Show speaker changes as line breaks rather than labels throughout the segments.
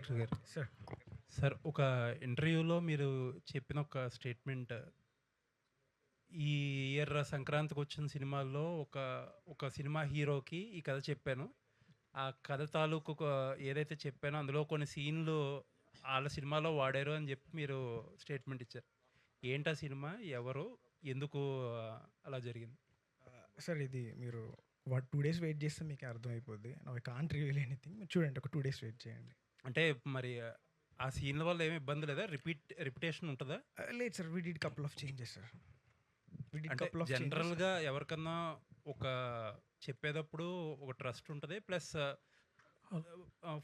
Director గారు.
Sir
sir ఒక ఇంటర్వ్యూలో మీరు చెప్పిన ఒక స్టేట్మెంట్, ఈ ఇయర్ సంక్రాంతికొచ్చిన సినిమాల్లో ఒక సినిమా హీరోకి ఈ కథ చెప్పాను. ఆ కథ తాలూకు ఏదైతే చెప్పానో అందులో కొన్ని సీన్‌లు ఆళ్ళ సినిమాలో వాడారు అని జెప్పి మీరు స్టేట్మెంట్ ఇచ్చారు. ఏంటా సినిమా? ఎవరు? ఎందుకు అలా జరిగింది?
సార్ ఇది మీరు 2 డేస్ వెయిట్ చేస్తే మీకు అర్థమైపోద్ది. Now I can't reveal anything. మీరు చూడండి, ఒక 2 డేస్ వెయిట్ చేయండి.
అంటే మరి ఆ సీన్‌ల వల్ల ఏమి ఇబ్బంది లేదా? రిపిటేషన్ ఉంటదా?
లేదు sir, we did couple of changes sir. We did
అంటే
కపుల్ ఆఫ్ చేంజెస్.
జనరల్‌గా ఎవరికన్నా ఒక చెప్పేటప్పుడు ఒక ట్రస్ట్ ఉంటది. ప్లస్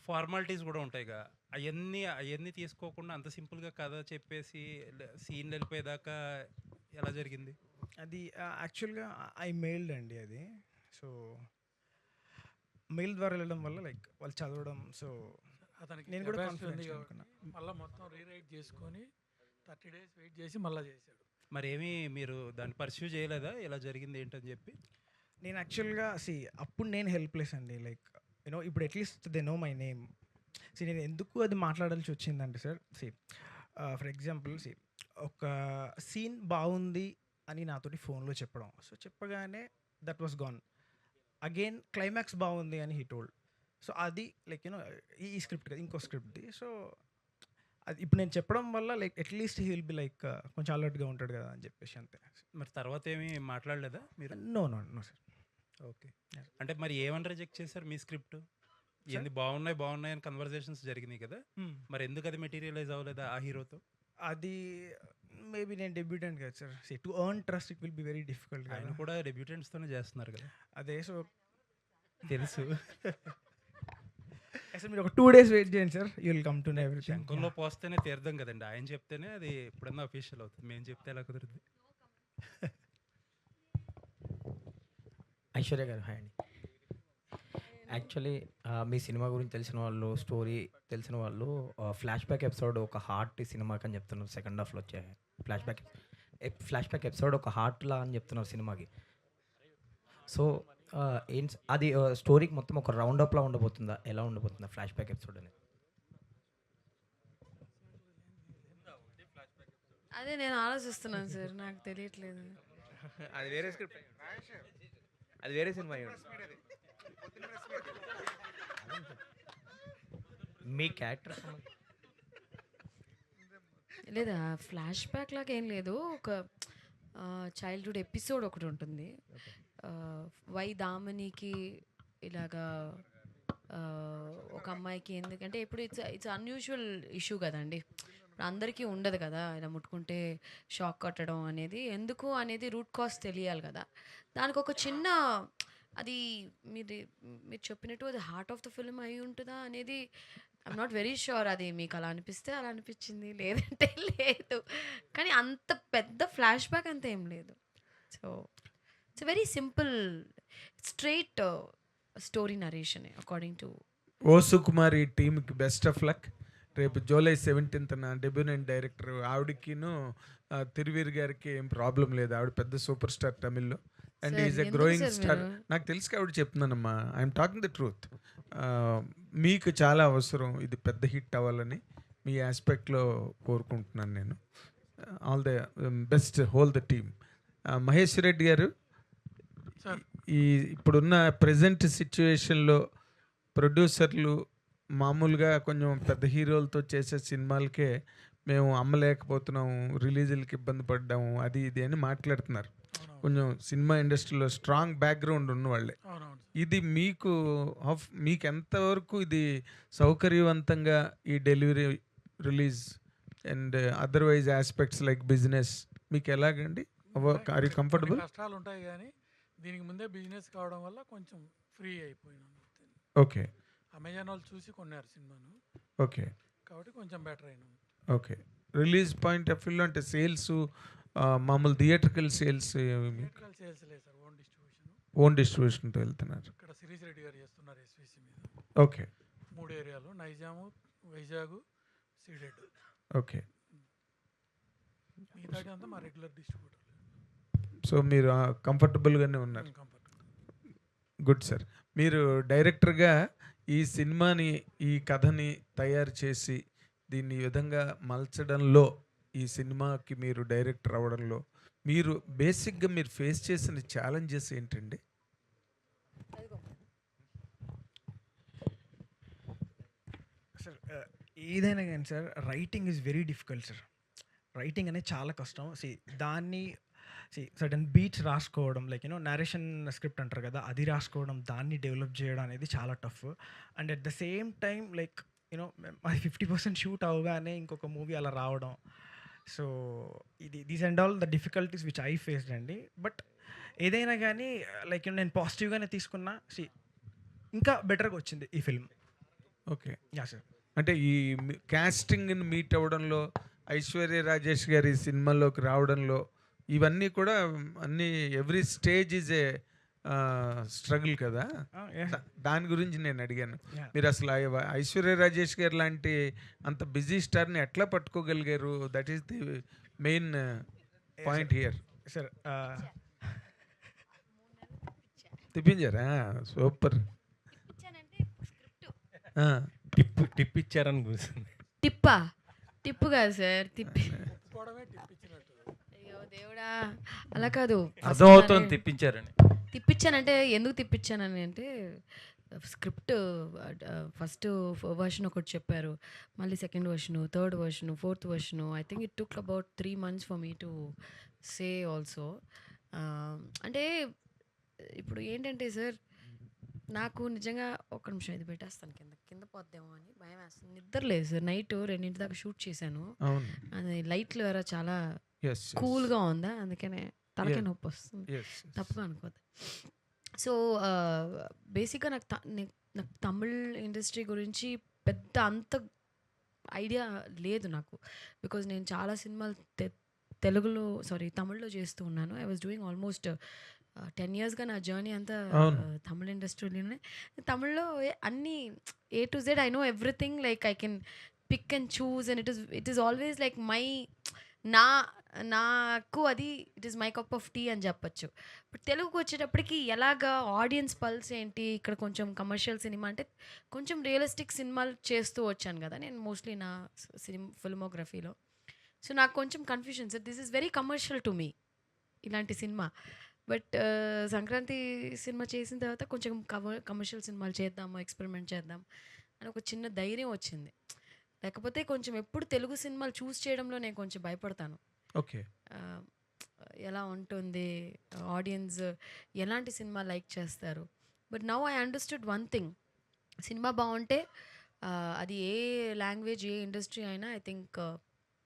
ఫార్మాలిటీస్ గూడా ఉంటాయిగా. అయన్నీ తీసుకోకుండా అంత సింపుల్‌గా కథ చెప్పేసి సీన్‌లు ఎళ్ళిపోయేదాకా ఎలా జరిగింది?
అది యాక్చువల్‌గా ఐ మెయిల్డ్ అండి అది. సో, మెయిల్ ద్వారా వెళ్ళడం వల్ల లైక్ వాళ్ళు చదవడం. సో,
అతనికి
నేను కూడా
కెపాసిటీ ఉంది
కాన్ఫిడెన్స్
కాబట్టి
అనుకున్నా.
మళ్ళీ మొత్తం రీరైట్ చేసుకొని 30 డేస్ వెయిట్ చేసి మళ్ళీ చేశాడు.
మరేమి మీరు దాన్ని పర్స్యూ చేయలేదా? ఇలా జరిగింది ఏంటని జెప్పి?
నేను యాక్చువల్‌గా అప్పుడు నేను హెల్ప్‌లెస్ అండి. లైక్ ఇప్పుడు at least they know my name. నేను ఎందుకు అది మాట్లాడాల్సి వచ్చిందంటే సార్, ఫర్ ఎగ్జాంపుల్ ఒక సీన్ బాగుంది అని నాతోటి ఫోన్‌లో చెప్పడం. సో, చెప్పగానే that was gone. Again climax బాగుంది అని హీ టోల్డ్. సో, అది లైక్ ఈ స్క్రిప్ట్ కదా, ఇంకో స్క్రిప్ట్‌ది. సో, అది ఇప్పుడు నేను చెప్పడం వల్ల like at least he will be like కొంచెం అలర్ట్‌గా ఉంటాడు కదా అని చెప్పేసి అంతే.
మరి తర్వాత ఏమి మాట్లాడలేదా మీరు?
No, no, no sir.
Okay. అంటే మరి ఏమని రిజెక్ట్ చేశారు మీ స్క్రిప్ట్? ఇయన్నీ బాగున్నాయి అని కన్వర్జేషన్స్ జరిగినాయి కదా! మరి ఎందుకు అది మెటీరియలైజ్ అవ్వలేదా ఆ హీరోతో?
అది మేబీ నేను డెబ్యూటెంట్ కదా sir. To earn trust it will be very difficult
ఆయన
కదా.
కూడా డెబ్యూటెంట్స్‌తోనే చేస్తున్నారు కదా!
అదే. సో,
తెలుసు.
అసలు మీరు ఒక 2 డేస్ వెయిట్ చేయండి sir. You will come to know everything.
శంఖంలో పోస్తేనే తీర్థం కదండీ! ఆయన చెప్తేనే అది ఎప్పుడన్నా అఫీషియల్ అవుతుంది. మేము చెప్తే ఎలా కుదురుద్ది?
ఐశ్వర్య గారు హాయ్ అండి. యాక్చువల్లీ మీ సినిమా గురించి తెలిసిన వాళ్ళు, స్టోరీ తెలిసిన వాళ్ళు ఫ్లాష్ బ్యాక్ ఎపిసోడ్ ఒక హార్ట్ సినిమాకి అని చెప్తున్నారు. సెకండ్ హాఫ్లో వచ్చే ఫ్లాష్ బ్యాక్ ఎపిసోడ్ ఒక హార్ట్లా అని చెప్తున్నారు సినిమాకి. సో అది స్టోరీకి మొత్తం ఒక రౌండ్ అప్లా ఉండబోతుందా? ఎలా ఉండబోతుందా ఫ్లాష్ బ్యాక్ ఎపిసోడ్ అనేది?
అదే నేను ఆలోచిస్తున్నాను సార్, నాకు తెలియట్లేదు.
అది వేరే స్క్రిప్ట్, అది వేరే సినిమా అయ్యి ఉంటుంది.
మీ క్యారెక్టర్
లేదా ఫ్లాష్ బ్యాక్ లాగా ఏం లేదు, ఒక చైల్డ్హుడ్ ఎపిసోడ్ ఒకటి ఉంటుంది. వై దామనికి ఇలాగా ఒక అమ్మాయికి ఎందుకంటే ఇప్పుడు ఇట్స్ అన్యూజువల్ ఇష్యూ కదండి. అందరికీ ఉండదు కదా, ఇలా ముట్టుకుంటే షాక్ కొట్టడం అనేది. ఎందుకు అనేది రూట్ కాజ్ తెలియాలి కదా. దానికి ఒక చిన్న అది మీరు చెప్పినట్టు అది హార్ట్ ఆఫ్ ద ఫిల్మ్ అయి ఉంటుందా అనేది ఐఎమ్ నాట్ వెరీ ష్యూర్. అది మీకు అలా అనిపిస్తే అలా అనిపించింది, లేదంటే లేదు. కానీ అంత పెద్ద ఫ్లాష్ బ్యాక్ అంత ఏం లేదు. So it's very simple straight story narration according to.
O Sukumari టీమ్కి బెస్ట్ ఆఫ్ లక్. రేపు జూలై 17th డెబ్యూనెంట్ డైరెక్టర్ ఆవిడకిను తిరువీర్ గారికి ఏం ప్రాబ్లం లేదు. ఆవిడ పెద్ద సూపర్ స్టార్ తమిళ్లో and is a growing star. నాకు తెలిసి ఆవిడ చెప్తున్నానమ్మా, ఐఎమ్ టాకింగ్ ద ట్రూత్. మీకు చాలా అవసరం ఇది పెద్ద హిట్ అవ్వాలని మీ ఆస్పెక్ట్లో కోరుకుంటున్నాను నేను. All the best whole the team. Mahesh Reddy గారు, ఈ ఇప్పుడున్న ప్రజెంట్ సిచ్యువేషన్లో ప్రొడ్యూసర్లు మామూలుగా కొంచెం పెద్ద హీరోలతో చేసే సినిమాలకే మేము అమ్మలేకపోతున్నాము, రిలీజులకి ఇబ్బంది పడ్డాము, అది ఇది అని మాట్లాడుతున్నారు. కొంచెం సినిమా ఇండస్ట్రీలో స్ట్రాంగ్ బ్యాక్గ్రౌండ్ ఉన్నవాళ్ళే. ఇది మీకు ఎంతవరకు ఇది సౌకర్యవంతంగా ఈ delivery, release and otherwise aspects like business మీకు ఎలాగండి? Are you comfortable?
కష్టాలు ఉంటాయి కానీ దీనికి ముందే బిజినెస్ కావడం వల్ల కొంచెం ఫ్రీ అయిపోయినాను.
ఓకే.
అమెజాన్ వాళ్ళు చూసి కొన్నారు సినిమాను.
ఓకే.
కాబట్టి కొంచెం బెటర్ అయినాం.
ఓకే. రిలీజ్ పాయింట్ ఆఫ్ వ్యూలో అంటే సేల్స్, మామూలు థియేట్రికల్ సేల్స్
థియేట్రికల్ సేల్స్ లేదు సార్,
ఓన్ డిస్ట్రిబ్యూషన్తో వెళ్తున్నారు.
ఇక్కడ సిరీస్ రెడ్డి గారు చేస్తున్నారు ఎస్విసి మీద.
ఓకే.
3 ఏరియాలు, నైజాము, వైజాగ్, సీడెడ్.
ఓకే.
మిగతాది అంతా మా రెగ్యులర్ డిస్ట్రిబ్యూటర్.
సో మీరు కంఫర్టబుల్గానే ఉన్నారు.
కంఫర్టబుల్.
Good sir. మీరు డైరెక్టర్గా ఈ సినిమాని, ఈ కథని తయారు చేసి దీన్ని ఈ విధంగా మలచడంలో, ఈ సినిమాకి మీరు డైరెక్టర్ అవ్వడంలో మీరు బేసిక్గా మీరు ఫేస్ చేసిన ఛాలెంజెస్ ఏంటండి?
సార్ ఏదైనా కానీ sir writing is very difficult sir. Writing అనేది చాలా కష్టం. దాన్ని సడన్ బీట్స్ రాసుకోవడం, లైక్ నరేషన్ స్క్రిప్ట్ అంటారు కదా, అది రాసుకోవడం, దాన్ని డెవలప్ చేయడం అనేది చాలా tough. And at the same time like అది 50% షూట్ అవగానే ఇంకొక మూవీ అలా రావడం. So these and all the difficulties which I faced అండి. బట్ ఏదైనా కానీ లైక్ నేను పాజిటివ్గానే తీసుకున్నా. ఇంకా బెటర్గా వచ్చింది ఈ ఫిల్మ్.
ఓకే.
Yeah sir.
అంటే ఈ కాస్టింగ్ని మీట్ అవ్వడంలో, ఐశ్వర్య రాజేష్ గారి సినిమాలోకి రావడంలో, ఇవన్నీ కూడా అన్నీ every stage is a struggle కదా. దాని గురించి నేను అడిగాను. మీరు అసలు ఐశ్వర్య రాజేష్ గారు లాంటి అంత బిజీ స్టార్ని ఎట్లా పట్టుకోగలిగారు? That is the main point here.
Sir
తిప్పించారా? సూపర్.
టిప్ ఇచ్చారని కూర్చుంది.
టిప్పు కాదు సార్,
తిప్పుకోవడమే టిప్ ఇచ్చినట్టు.
అయ్యో దేవుడా, అలా కాదు.
అర్థమవుతుంది తిప్పించారని.
తిప్పించానంటే ఎందుకు తిప్పించానని అంటే, స్క్రిప్ట్ ఫస్ట్ వర్షన్ ఒకటి చెప్పారు, మళ్ళీ second version, third version, fourth version. I think it took about 3 months for me to say also. అంటే ఇప్పుడు ఏంటంటే సార్, నాకు నిజంగా ఒక్క నిమిషం ఇది పెట్టేస్తాను, కింద పోద్దేమో అని భయం వేస్తుంది. నిద్ర లేదు సార్, నైట్ 2 దాకా షూట్ చేశాను. అది లైట్లు వేరే చాలా కూల్గా ఉందా, అందుకనే తలకే నొప్పి వస్తుంది, తప్పుగా అనుకోద్దు. సో బేసిక్గా నాకు తమిళ్ ఇండస్ట్రీ గురించి పెద్ద అంత ఐడియా లేదు నాకు. బికాజ్ నేను చాలా సినిమాలు తమిళ్లో చేస్తూ ఉన్నాను. ఐ వాజ్ డూయింగ్ ఆల్మోస్ట్ 10 yearsగా నా జర్నీ అంతా తమిళ ఇండస్ట్రీలోనే. తమిళ్లో అన్నీ A to Z I know everything. Like I can pick and choose and it is always like నాకు అది it is my cup of tea అని చెప్పచ్చు. బట్ తెలుగుకి వచ్చేటప్పటికి ఎలాగా ఆడియన్స్ పల్స్ ఏంటి, ఇక్కడ కొంచెం కమర్షియల్ సినిమా అంటే కొంచెం రియలిస్టిక్ సినిమాలు చేస్తూ వచ్చాను కదా నేను మోస్ట్లీ నా ఫిల్మోగ్రఫీలో. సో నాకు కొంచెం confusion sir, this is very commercial to me ఇలాంటి సినిమా. బట్ సంక్రాంతి సినిమా చేసిన తర్వాత కొంచెం కమర్షియల్ సినిమాలు చేద్దాము, ఎక్స్పెరిమెంట్ చేద్దాం అని ఒక చిన్న ధైర్యం వచ్చింది. లేకపోతే కొంచెం ఎప్పుడు తెలుగు సినిమాలు చూస్ చేయడంలో నేను కొంచెం భయపడతాను.
ఓకే.
ఎలా ఉంటుంది, ఆడియన్స్ ఎలాంటి సినిమా లైక్ చేస్తారు. But now I understood one thing, cinema బాగుంటే అది ఏ లాంగ్వేజ్, ఏ ఇండస్ట్రీ అయినా ఐ థింక్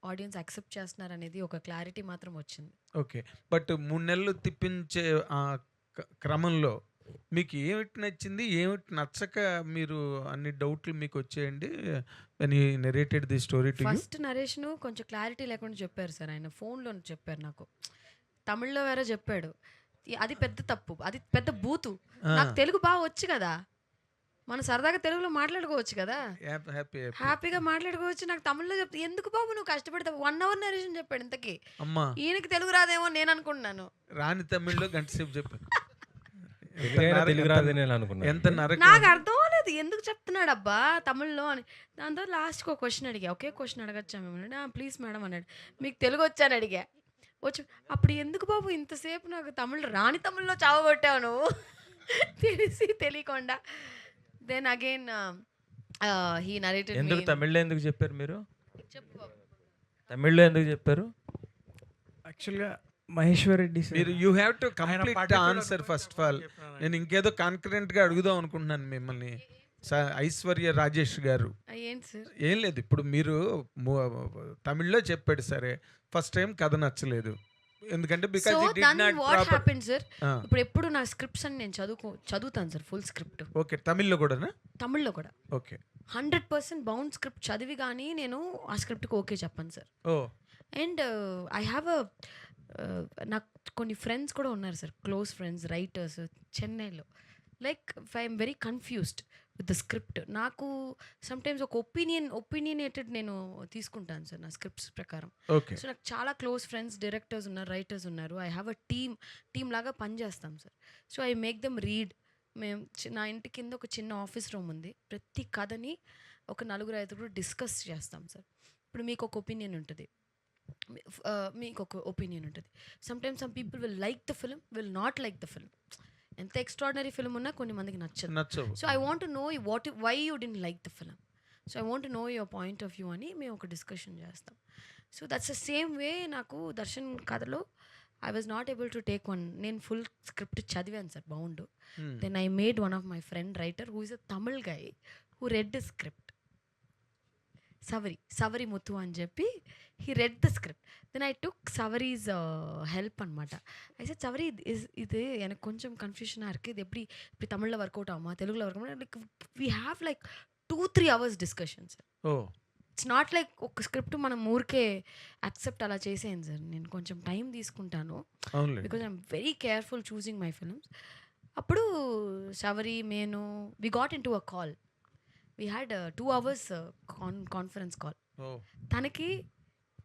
ఆడియన్స్ యాక్సెప్ట్ చేస్తున్నారు అనేది ఒక క్లారిటీ మాత్రం వచ్చింది.
ఓకే. బట్ 3 నెలలు తిప్పించే ఆ క్రమంలో మీకు ఏమిటి నచ్చింది, ఏమిటి నచ్చక మీరు అన్ని డౌట్లు మీకు వచ్చేయండి when he narrated the story to you?
First narration కొంచెం క్లారిటీ లేకుండా చెప్పారు సార్, ఆయన ఫోన్లో చెప్పారు నాకు, తమిళ్లో వేరే చెప్పాడు. అది పెద్ద తప్పు, అది పెద్ద బూతు. నాకు తెలుగు బాగా వచ్చు కదా, మనం సరదాగా తెలుగులో మాట్లాడుకోవచ్చు కదా, హ్యాపీగా మాట్లాడుకోవచ్చు. నాకు తమిళ్లో చెప్తే ఎందుకు బాబు నువ్వు కష్టపడతావు, 1 hour నరేషన్ చెప్పాడు. ఇంతకీ ఈయనకి తెలుగు రాదేమో నేను అనుకుంటున్నాను.
రాని తమిళ్లో గంట సేపు చెప్పాను.
నాకు అర్థం అవ్వలేదు ఎందుకు చెప్తున్నాడు అబ్బా తమిళ్లో అని. దాంతో లాస్ట్కి ఒక క్వశ్చన్ అడిగా, ఒకే క్వశ్చన్ అడగచ్చా మేము, ప్లీజ్ మేడం అన్నాడు. మీకు తెలుగు వచ్చాను అడిగా, వచ్చు. అప్పుడు ఎందుకు బాబు ఇంతసేపు నాకు తమిళ్ రాని తమిళ్లో చావగొట్టావు నువ్వు తెలిసి తెలియకుండా. Then again he narrated.
ఎందుకు తమిళ్లో ఎందుకు చెప్పారు మీరు?
చెప్పు బాబు.
తమిళ్లో ఎందుకు చెప్పారు?
యాక్చువల్గా మహేశ్వర్ రెడ్డి
మీరు you have to complete answer first of all. నేను ఇంకేదో కాన్ఫిడెంట్గా అడుగుదాం అనుకుంటున్నాను మిమ్మల్ని. ఐశ్వర్య రాజేష్ గారు,
ఏంటి సార్?
ఏం లేదు, ఇప్పుడు మీరు తమిళ్లో చెప్పాడు సరే, ఫస్ట్ టైం కథ నచ్చలేదు ఎందుకంటే because it did not
what happened sir. ఇప్పుడు ఎప్పుడు నా స్క్రిప్ట్స్ అని నేను చదువుతాను సార్, ఫుల్ స్క్రిప్ట్.
ఓకే. తమిళ్లో కూడానా?
తమిళ్లో కూడా.
ఓకే.
100% బౌండ్ స్క్రిప్ట్ చదివి కానీ నేను ఆ స్క్రిప్ట్కి ఓకే చెప్పాను సార్. అండ్ ఐ హ్యావ్ నాకు కొన్ని ఫ్రెండ్స్ కూడా ఉన్నారు సార్, క్లోజ్ ఫ్రెండ్స్ రైటర్స్ చెన్నైలో. Like if I'm very confused with the script, నాకు సమ్టైమ్స్ ఒక ఒపీనియనేటెడ్ నేను తీసుకుంటాను సార్ నా స్క్రిప్ట్స్ ప్రకారం. సో నాకు చాలా క్లోజ్ ఫ్రెండ్స్ డైరెక్టర్స్ ఉన్నారు, రైటర్స్ ఉన్నారు. ఐ హ్యావ్ అ టీమ్ లాగా పనిచేస్తాం sir. So I make them read నా ఇంటి కింద ఒక చిన్న ఆఫీస్ రూమ్ ఉంది. ప్రతి కథని ఒక 4, 5 డిస్కస్ చేస్తాం సార్. ఇప్పుడు మీకు ఒక ఒపీనియన్ ఉంటుంది, మీకు ఒక ఒపీనియన్ ఉంటుంది. Sometimes some people will like the film, will not like the film. ఎంత ఎక్స్ట్రాడినరీ ఫిల్మ్ ఉన్నా కొన్ని మందికి నచ్చదు. So I want to know why you didn't like the film. So I want to know your point of view అని మేము ఒక discussion చేస్తాం. So that's the same way నాకు దర్శన్ కథలో I was not able to take one. నేను full script చదివాను sir, బాగుండు. Then I made one of my friend writer who is a Tamil guy who read the script. Savari Muthu అని చెప్పి he read the script. Then I took Savari's help అనమాట. అయితే సవరి இது எனக்கு கொஞ்சம் கன்ஃபியூஷனாக இருக்குது, இது இப்படி தமிழில் ஒர்க் அவுட் ஆகுமா, தெலுங்குல work out, like we have like 2-3 hours discussion sir. It's not like ఒక స్క్రిప్ట్ మనం ఊరికే యాక్సెప్ట్ అలా చేసేయండి సార్. నేను కొంచెం టైం తీసుకుంటాను because I'm very careful choosing my films. అప్పుడు సవరి నేను we got into a call. We had 2 hours conference call. తనకి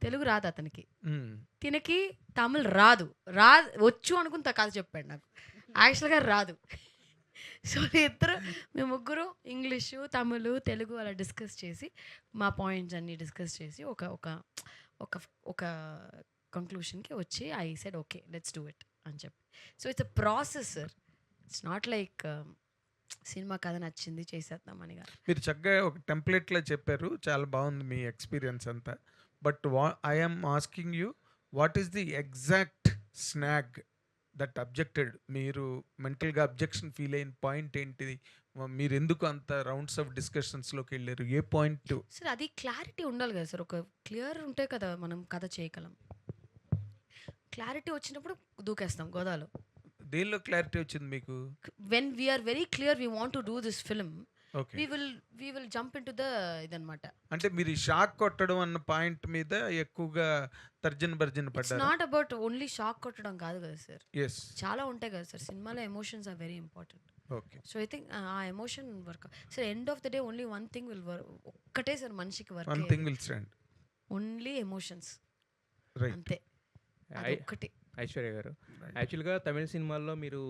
తెలుగు రాదు, అతనికి తినకి తమిళ్ రాదు. వచ్చు అనుకుని కథ చెప్పాడు నాకు, యాక్చువల్గా రాదు. సో మేము ముగ్గురు ఇంగ్లీషు, తమిళ్, తెలుగు అలా డిస్కస్ చేసి మా పాయింట్స్ అన్నీ డిస్కస్ చేసి ఒక ఒక ఒక ఒక కంక్లూషన్కి వచ్చి I said okay let's do it అని చెప్పి. So it's a process sir. It's not like cinema కథ నచ్చింది చేసేద్దామని కాదు.
మీరు చక్కగా ఒక టెంప్లెట్లో చెప్పారు, చాలా బాగుంది మీ ఎక్స్పీరియన్స్ అంతా. But I'm asking you, what is the exact snag that objected? మీరు మెంటల్గా అబ్జెక్షన్ ఫీల్ అయిన పాయింట్ ఏంటిది? మీరు ఎందుకు అంత రౌండ్స్ ఆఫ్ డిస్కషన్స్లోకి వెళ్ళారు? ఏ పాయింట్?
సార్ అది క్లారిటీ ఉండాలి కదా సార్. ఒక క్లియర్ ఉంటే కదా మనం కథ చేయగలం. క్లారిటీ వచ్చినప్పుడు దూకేస్తాం గోదాలో.
దేనిలో క్లారిటీ వచ్చింది మీకు?
When we're very clear we want to do this film,
okay,
we will jump into the ఇదన్నమాట.
అంటే మీరు షాక్ కొట్టడం అన్న పాయింట్ మీద ఎక్కువగా తర్జన భర్జన
ఇట్స్
పడ్డారు.
నాట్ అబౌట్ ఓన్లీ షాక్ కొట్టడం కాదు కదా సార్,
ఎస్,
చాలా ఉంటాయి కదా సార్ సినిమాలో. Emotions are very important.
Okay.
So I think ఆ emotion work sir. End of the day only one thing will work. ఒక్కటే సార్ మనిషికి
one
work,
thing will stand,
only emotions,
right.
అంతే. ఒక్కటి.
ఐశ్వర్య గారు, యాక్చువల్గా తమిళ సినిమాల్లో మీరు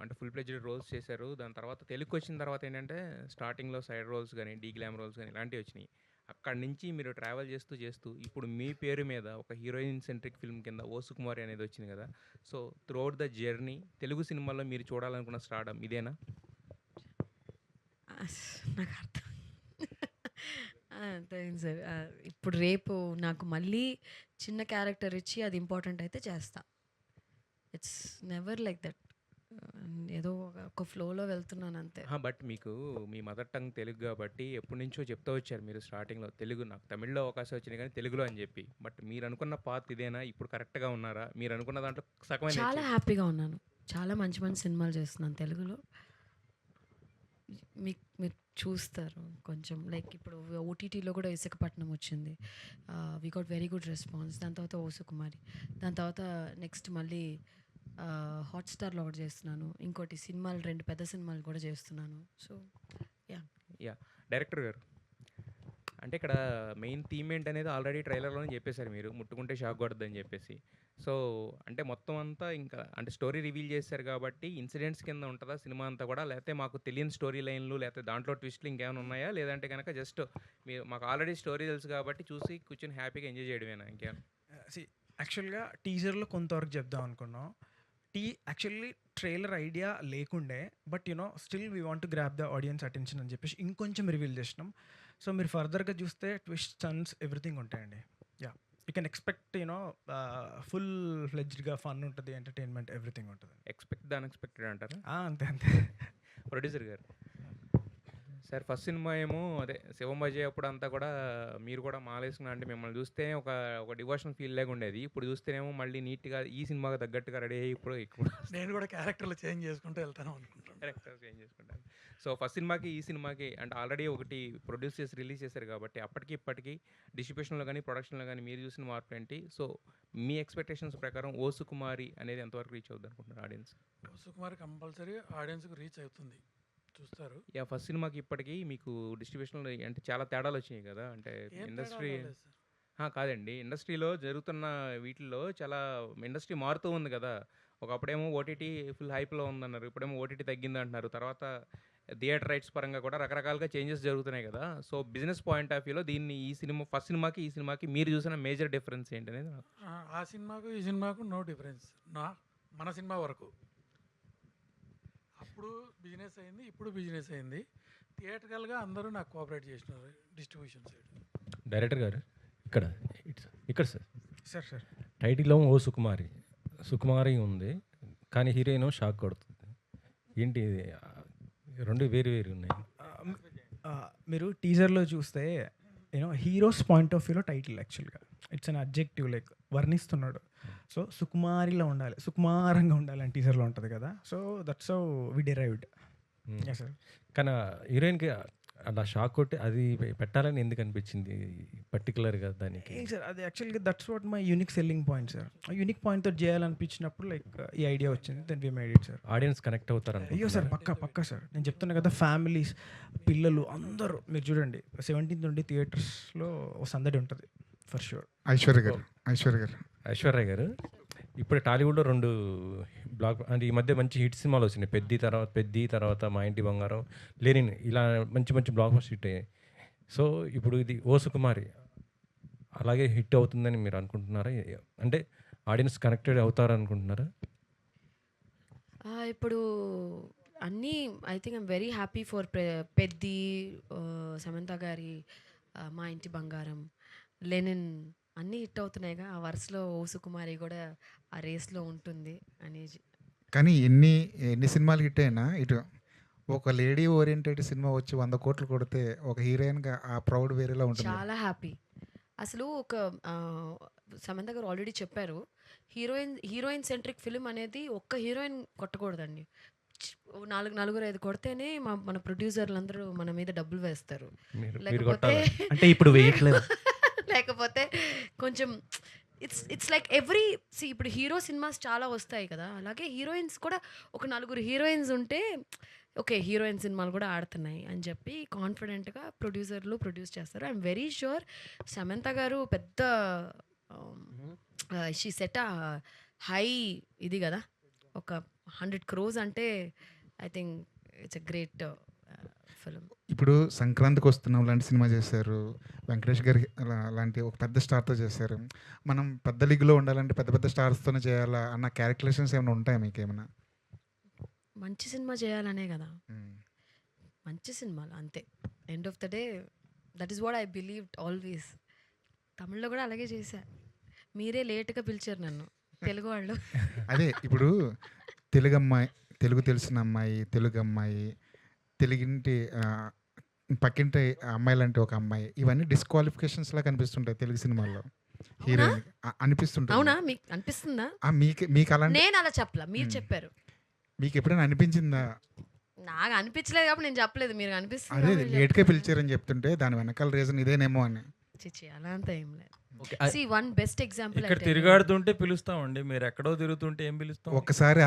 అంటే ఫుల్ ప్లెజ్డ్ రోల్స్ చేశారు. దాని తర్వాత తెలుగుకి వచ్చిన తర్వాత ఏంటంటే స్టార్టింగ్లో సైడ్ రోల్స్ కానీ, డీ గ్లామ్ రోల్స్ కానీ ఇలాంటివి వచ్చినాయి. అక్కడి నుంచి మీరు ట్రావెల్ చేస్తూ ఇప్పుడు మీ పేరు మీద ఒక హీరోయిన్ సెంట్రిక్ ఫిల్మ్ కింద ఓ సుకుమారి అనేది వచ్చింది కదా. So through out the journey Telugu సినిమాల్లో మీరు చూడాలనుకున్న స్టార్డమ్ ఇదేనా?
నాకు అర్థం తెలియదు సార్. ఇప్పుడు రేపు నాకు మళ్ళీ చిన్న క్యారెక్టర్ ఇచ్చి అది ఇంపార్టెంట్ అయితే చేస్తా. It's never like that. ఏదో ఒక ఫ్లోలో వెళ్తున్నాను అంతే.
బట్ మీకు మీ మదర్ టంగ్ తెలుగు కాబట్టి ఎప్పటి నుంచో చెప్తూ వచ్చారు మీరు స్టార్టింగ్లో, తెలుగు నాకు తమిళ్లో అవకాశం వచ్చినాయి కానీ తెలుగులో అని చెప్పి. బట్ మీరు అనుకున్న పాత్ ఇదేనా? ఇప్పుడు కరెక్ట్గా ఉన్నారా? మీరు అనుకున్న దాంట్లో సగమైన
చాలా హ్యాపీగా ఉన్నాను. చాలా మంచి మంచి సినిమాలు చేస్తున్నాను తెలుగులో. మీరు చూస్తారు కొంచెం. లైక్ ఇప్పుడు ఓటీటీలో కూడా విశాఖపట్నం వచ్చింది, we got very good response. దాని తర్వాత ఓ సుకుమారి, దాని తర్వాత నెక్స్ట్ మళ్ళీ హాట్స్టార్లో ఒకటి చేస్తున్నాను. ఇంకోటి సినిమాలు 2 పెద్ద సినిమాలు కూడా చేస్తున్నాను. సో
యా డైరెక్టర్ గారు, అంటే ఇక్కడ మెయిన్ థీమ్ ఏంటనేది ఆల్రెడీ ట్రైలర్లోనే చెప్పేశారు మీరు, ముట్టుకుంటే షాక్ కొడద్దని చెప్పేసి. సో అంటే మొత్తం అంతా ఇంకా అంటే స్టోరీ రివీల్ చేశారు కాబట్టి ఇన్సిడెంట్స్ కింద ఉంటుందా సినిమా అంతా కూడా, లేకపోతే మాకు తెలియని స్టోరీ లైన్లు లేకపోతే దాంట్లో ట్విస్ట్లు ఇంకేమైనా ఉన్నాయా, లేదంటే కనుక జస్ట్ మీరు మాకు ఆల్రెడీ స్టోరీ తెలుసు కాబట్టి చూసి కూర్చొని హ్యాపీగా ఎంజాయ్ చేయడమేనా ఇంకేమైనా?
యాక్చువల్గా టీజర్లో కొంతవరకు చెప్దాం అనుకున్నాం. యాక్చువల్లీ ట్రైలర్ ఐడియా లేకుండే, but still we want to grab the audience attention అని చెప్పేసి ఇంకొంచెం రివీల్ చేసినాం. సో మీరు ఫర్దర్గా చూస్తే ట్విస్ట్, టర్న్స్, ఎవ్రీథింగ్ ఉంటాయండి. Yeah, you can expect full ఫ్లెడ్జ్డ్గా ఫన్ ఉంటుంది, ఎంటర్టైన్మెంట్, ఎవ్రీథింగ్ ఉంటుంది.
ఎక్స్పెక్ట్ ద అన్ఎక్స్పెక్టెడ్ అంటారా?
అంతే అంతే.
ప్రొడ్యూసర్ గారు సార్, ఫస్ట్ సినిమా ఏమో అదే శివం అజయ్ అప్పుడు అంతా కూడా మీరు కూడా మాలేసుకున్నా అంటే మిమ్మల్ని చూస్తే ఒక డివోషనల్ ఫీల్ లాగా ఉండేది. ఇప్పుడు చూస్తేనేమో మళ్ళీ నీట్గా ఈ సినిమాకి తగ్గట్టుగా రెడీ అయ్యి ఇప్పుడు
నేను కూడా క్యారెక్టర్లు చేంజ్ చేసుకుంటూ వెళ్తాను అనుకుంటాను.
క్యారెక్టర్ చేంజ్ చేసుకుంటాను. సో ఫస్ట్ సినిమాకి ఈ సినిమాకి అంటే ఆల్రెడీ ఒకటి ప్రొడ్యూస్ చేసి రిలీజ్ చేశారు కాబట్టి అప్పటికి ఇప్పటికీ డిస్ట్రిబ్యూషన్లో కానీ ప్రొడక్షన్లో కానీ మీరు చూసిన మార్పు ఏంటి? సో మీ ఎక్స్పెక్టేషన్స్ ప్రకారం ఓ సుకుమారి అనేది ఎంతవరకు రీచ్ అవుతుంది అనుకుంటున్నారు ఆడియన్స్?
సుకుమారి కంపల్సరీ ఆడియన్స్కి రీచ్ అవుతుంది, చూస్తారు.
యా, ఫస్ట్ సినిమాకి ఇప్పటికీ మీకు డిస్ట్రిబ్యూషన్లో అంటే చాలా తేడాలు వచ్చినాయి కదా. అంటే ఇండస్ట్రీ కాదండి, ఇండస్ట్రీలో జరుగుతున్న వీటిల్లో చాలా ఇండస్ట్రీ మారుతూ ఉంది కదా. ఒకప్పుడేమో ఓటీటీ ఫుల్ హైప్‌లో ఉందన్నారు. ఇప్పుడేమో ఓటీటీ తగ్గిందంటున్నారు. తర్వాత థియేటర్ రైట్స్ పరంగా కూడా రకరకాలుగా చేంజెస్ జరుగుతున్నాయి కదా! సో, బిజినెస్ పాయింట్ ఆఫ్ వ్యూలో దీన్ని ఈ సినిమా ఫస్ట్ సినిమాకి, ఈ సినిమాకి మీరు చూసిన మేజర్ డిఫరెన్స్ ఏంటనేది నాకు
ఆ సినిమాకు ఈ సినిమాకు నో డిఫరెన్స్. మన సినిమా వరకు. అప్పుడు బిజినెస్ అయింది, ఇప్పుడు బిజినెస్ అయింది. థియేటర్కల్గా అందరూ నాకు కోఆపరేట్ చేసినారు డిస్ట్రిబ్యూషన్ సైడ్.
డైరెక్టర్ గారు ఇక్కడ ఇక్కడ సార్
సార్ సార్
టైటిల్లో ఓ సుకుమారి ఉంది, కానీ హీరోయిన్ షాక్ కొడుతుంది. ఏంటి ఇది? రెండు వేరు వేరు ఉన్నాయి.
మీరు టీజర్లో చూస్తే హీరోస్ పాయింట్ ఆఫ్ వ్యూలో టైటిల్ యాక్చువల్గా ఇట్స్ అన్ అబ్జెక్టివ్, లైక్ వర్ణిస్తున్నాడు. సో సుకుమారిలో ఉండాలి, సుకుమారంగా ఉండాలి అని టీజర్లో ఉంటుంది కదా. So that's how we derived. Sir
కానీ హీరోయిన్కి అలా షాక్ కొట్టి అది పెట్టాలని ఎందుకు అనిపించింది పర్టికులర్గా దానికి?
సార్ అది యాక్చువల్గా that's what my unique selling point sir. Unique పాయింట్తో చేయాలనిపించినప్పుడు లైక్ ఈ ఐడియా వచ్చింది, then we made it sir.
Audience connect అవుతారు.
అయ్యో సార్ పక్కా సార్. నేను చెప్తున్నా కదా, ఫ్యామిలీస్, పిల్లలు అందరూ మీరు చూడండి 17th నుండి థియేటర్స్లో ఒక సందడి ఉంటుంది ఫర్ షూర్.
ఐశ్వర్య గారు
ఇప్పుడు టాలీవుడ్లో 2 బ్లాక్ అంటే ఈ మధ్య మంచి హిట్ సినిమాలు వచ్చినాయి. పెద్ది తర్వాత మా ఇంటి బంగారం, లెనిన్, ఇలా మంచి మంచి బ్లాక్ బస్టర్ హిట్ అయ్యాయి. సో ఇప్పుడు ఇది ఓ సుకుమారి అలాగే హిట్ అవుతుందని మీరు అనుకుంటున్నారా? అంటే ఆడియన్స్ కనెక్టెడ్ అవుతారు అనుకుంటున్నారా?
ఇప్పుడు అన్నీ I think I'm very happy for Peddi, Samantha గారి మా ఇంటి బంగారం, లెనిన్ అన్నీ హిట్ అవుతున్నాయిగా. ఆ వరుసలో ఓ సుకుమారి కూడా ఆ రేస్లో ఉంటుంది అనేది.
కానీ ఎన్ని సినిమాలు హిట్ అయినా ఇటు ఒక లేడీ ఓరియంటెడ్ సినిమా వచ్చి 100 కోట్లు కొడితే ఒక హీరోయిన్గా ఆ ప్రౌడ్ వేరేలా ఉంటుంది.
చాలా హ్యాపీ. అసలు ఒక సమంత గారు ఆల్రెడీ చెప్పారు, హీరోయిన్ సెంట్రిక్ ఫిలిం అనేది ఒక్క హీరోయిన్ కొట్టకూడదండి. 4-5 కొడితేనే మన ప్రొడ్యూసర్లు అందరూ మన మీద డబ్బులు వేస్తారు. లేకపోతే
అంటే ఇప్పుడు వేయట్లేదు.
లేకపోతే కొంచెం ఇట్స్ లైక్ ఇప్పుడు హీరో సినిమాస్ చాలా వస్తాయి కదా, అలాగే హీరోయిన్స్ కూడా ఒక 4 హీరోయిన్స్ ఉంటే ఓకే హీరోయిన్ సినిమాలు కూడా ఆడుతున్నాయి అని చెప్పి కాన్ఫిడెంట్గా ప్రొడ్యూసర్లు ప్రొడ్యూస్ చేస్తారు. ఐఎమ్ వెరీ షూర్ సమంత గారు పెద్ద షీ సెట్ హై ఇది కదా, ఒక 100 crores అంటే I think it's a great film.
ఇప్పుడు సంక్రాంతికి వస్తున్నాం లాంటి సినిమా చేశారు, వెంకటేష్ గారి లాంటి ఒక పెద్ద స్టార్తో చేశారు. మనం పెద్ద లీగ్లో ఉండాలంటే పెద్ద పెద్ద స్టార్స్తోనే చేయాలా అన్న క్యాలిక్యులేషన్స్ ఏమైనా ఉంటాయా మీకు ఏమైనా?
మంచి సినిమా చేయాలనే కదా, మంచి సినిమాలు అంతే. End of the day that is what I believed always. తమిళ్లో కూడా అలాగే చేశా, మీరే లేట్గా పిలిచారు నన్ను తెలుగు వాళ్ళు.
అదే ఇప్పుడు తెలుగు తెలిసిన అమ్మాయి, తెలుగు అమ్మాయి, తెలుగింటి పక్కింటి అమ్మాయి లాంటి ఒక అమ్మాయి, ఇవన్నీ డిస్క్వాలిఫికేషన్స్ లా కనిపిస్తుంటాయి తెలుగు సినిమాల్లో హీరోయిన్ అనిపిస్తుంటుంది.
అవునా, మీకు అనిపిస్తుందా?
మీకు అలా
నేను అలా చెప్పలా, మీరు చెప్పారు.
మీకు ఎప్పుడైనా అనిపించిందా?
నాకు అనిపించలేదు కాబట్టి నేను చెప్పలేదు, మీరు
అదే
అనిపిస్తుంది.
లేట్గా పిలిచారని చెప్తుంటే దాని వెనకాల రీజన్ ఇదేనేమో అని.
చిచి అలా అంతా ఏం లేదు. See, one best example
ఇక్కడ తిరిగాడుతుంటే పిలుస్తామండి, మీరు ఎక్కడో తిరుగుతుంటే ఏం పిలుస్తాం?
ఒక్కసారి